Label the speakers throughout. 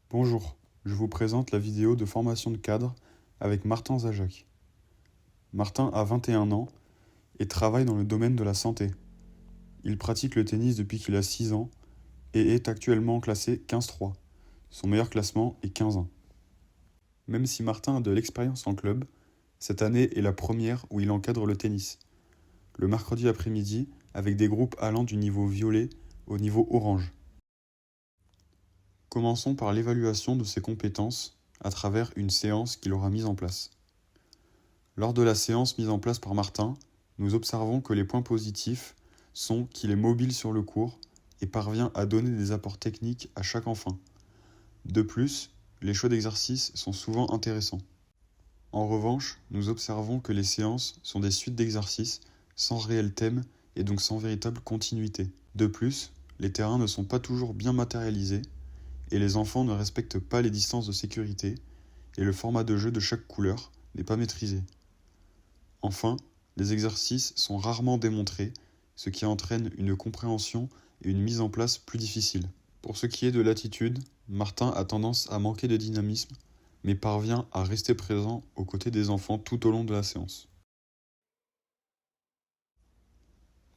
Speaker 1: Bonjour, je vous présente la vidéo de formation de cadre avec Martin Zajac. Martin a 21 ans et travaille dans le domaine de la santé. Il pratique le tennis depuis qu'il a 6 ans et est actuellement classé 15-3. Son meilleur classement est 15-1. Même si Martin a de l'expérience en club, cette année est la première où il encadre le tennis. Le mercredi après-midi avec des groupes allant du niveau violet au niveau orange. Commençons par l'évaluation de ses compétences à travers une séance qu'il aura mise en place. Lors de la séance mise en place par Martin, nous observons que les points positifs sont qu'il est mobile sur le court et parvient à donner des apports techniques à chaque enfant. De plus, les choix d'exercices sont souvent intéressants. En revanche, nous observons que les séances sont des suites d'exercices sans réel thème et donc sans véritable continuité. De plus, les terrains ne sont pas toujours bien matérialisés et les enfants ne respectent pas les distances de sécurité et le format de jeu de chaque couleur n'est pas maîtrisé. Enfin, les exercices sont rarement démontrés, ce qui entraîne une compréhension et une mise en place plus difficiles. Pour ce qui est de l'attitude, Martin a tendance à manquer de dynamisme, mais parvient à rester présent aux côtés des enfants tout au long de la séance.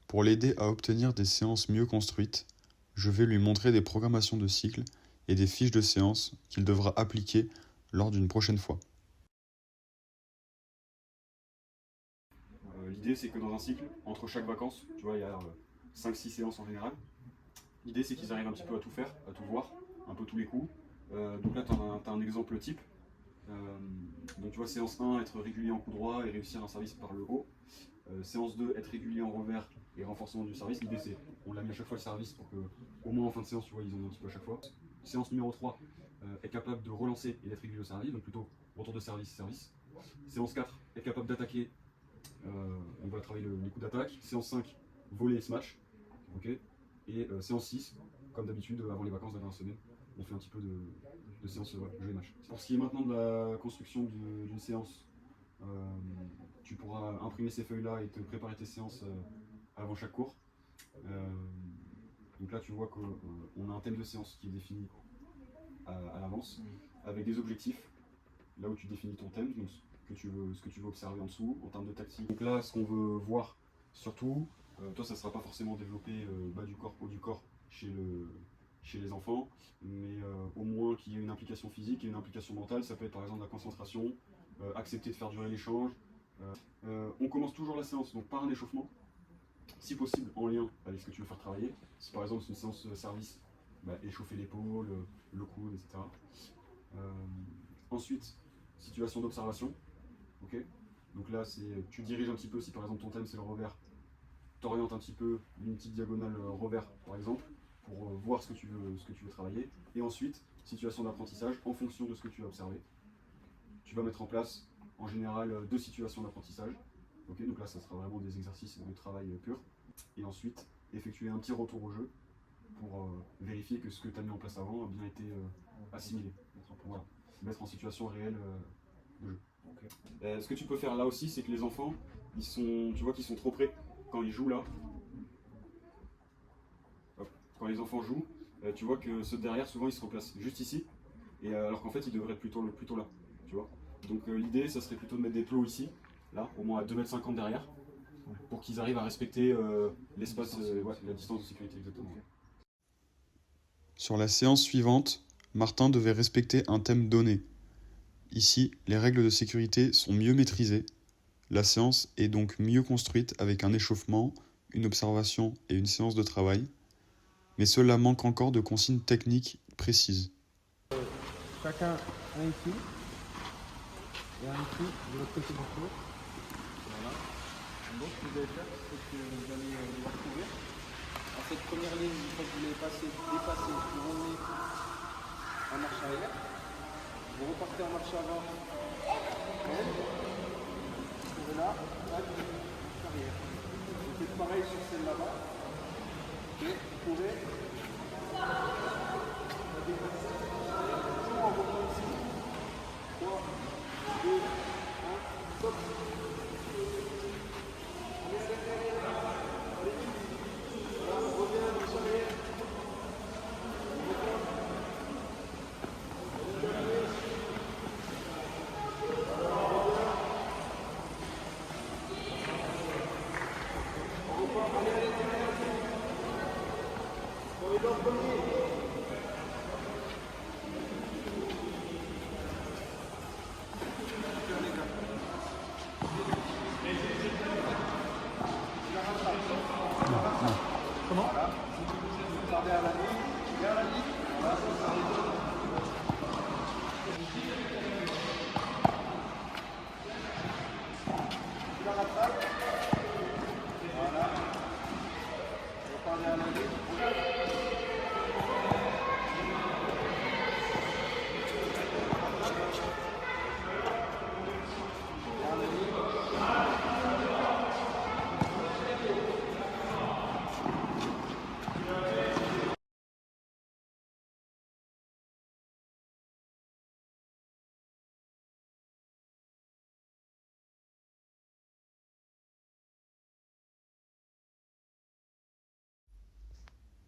Speaker 1: Pour l'aider à obtenir des séances mieux construites, je vais lui montrer des programmations de cycles et des fiches de séances qu'il devra appliquer lors d'une prochaine fois.
Speaker 2: L'idée c'est que dans un cycle, entre chaque vacances, tu vois, il y a 5-6 séances en général. L'idée c'est qu'ils arrivent un petit peu à tout faire, à tout voir, un peu tous les coups. Donc là tu as un exemple type. Donc tu vois, séance 1, être régulier en coup droit et réussir un service par le haut. Séance 2, être régulier en revers et renforcement du service. L'idée c'est, on l'a mis à chaque fois le service pour que, au moins en fin de séance, tu vois, ils en ont un petit peu à chaque fois. Séance numéro 3, être capable de relancer et d'être régulier au service, donc plutôt retour de service, service. Séance 4, être capable d'attaquer. On va travailler les coups d'attaque. Séance 5, voler et smash. Okay. Et séance 6, comme d'habitude, avant les vacances de la dernière semaine, on fait un petit peu de séance jeu et match. Pour ce qui est maintenant de la construction d'une séance, tu pourras imprimer ces feuilles-là et te préparer tes séances avant chaque cours. Donc là, tu vois qu'on a un thème de séance qui est défini à l'avance, avec des objectifs, là où tu définis ton thème, donc ce que tu veux observer en dessous, en termes de tactique. Donc là, ce qu'on veut voir, surtout, toi, ça ne sera pas forcément développé bas du corps, haut du corps chez les enfants, mais au moins qu'il y ait une implication physique et une implication mentale. Ça peut être par exemple la concentration, accepter de faire durer l'échange. On commence toujours la séance donc par un échauffement, si possible en lien avec ce que tu veux faire travailler. Si par exemple c'est une séance service, échauffer l'épaule, le coude, etc. Ensuite, situation d'observation. Okay. Donc là, tu diriges un petit peu, si par exemple ton thème c'est le revers, t'orientes un petit peu une petite diagonale revers par exemple, pour voir ce que tu veux travailler. Et ensuite, situation d'apprentissage en fonction de ce que tu as observé. Tu vas mettre en place en général 2 situations d'apprentissage. Okay, donc là, ça sera vraiment des exercices de travail pur. Et ensuite, effectuer un petit retour au jeu pour vérifier que ce que tu as mis en place avant a bien été assimilé. Voilà. Mettre en situation réelle de jeu. Okay. Ce que tu peux faire là aussi, c'est que les enfants, tu vois qu'ils sont trop près quand ils jouent là. Hop. Quand les enfants jouent, tu vois que ceux derrière, souvent, ils se replacent juste ici, et alors qu'en fait, ils devraient être plutôt là, tu vois. Donc l'idée, ça serait plutôt de mettre des plots ici, là, au moins à 2,50 m derrière, pour qu'ils arrivent à respecter l'espace, la distance de sécurité, exactement.
Speaker 1: Sur la séance suivante, Martin devait respecter un thème donné. Ici, les règles de sécurité sont mieux maîtrisées. La séance est donc mieux construite avec un échauffement, une observation et une séance de travail. Mais cela manque encore de consignes techniques précises.
Speaker 3: Chacun un ici et un ici de l'autre côté du cours. Voilà. Donc ce que vous allez faire, c'est que vous allez devoir courir. À cette première ligne, une fois que vous l'avez dépassé, vous revenez en marche arrière. Vous repartez en marche avant. Vous courez là, marche arrière. Vous faites pareil sur celle là-bas. Et vous courez. On reprend ici. 3, 2, 1, stop.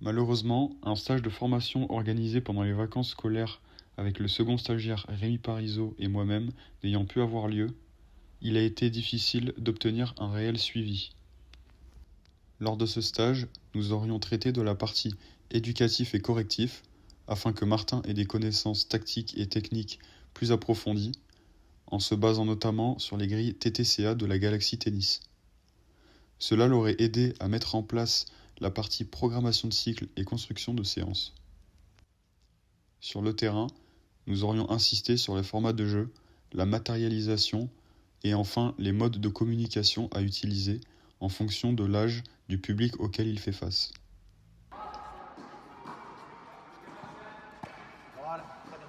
Speaker 1: Malheureusement, un stage de formation organisé pendant les vacances scolaires avec le second stagiaire Rémi Parizeau et moi-même n'ayant pu avoir lieu, il a été difficile d'obtenir un réel suivi. Lors de ce stage, nous aurions traité de la partie éducatif et correctif, afin que Martin ait des connaissances tactiques et techniques plus approfondies, en se basant notamment sur les grilles TTCA de la Galaxy Tennis. Cela l'aurait aidé à mettre en place la partie programmation de cycle et construction de séances. Sur le terrain, nous aurions insisté sur les formats de jeu, la matérialisation et enfin les modes de communication à utiliser en fonction de l'âge du public auquel il fait face.
Speaker 3: Voilà, très bien.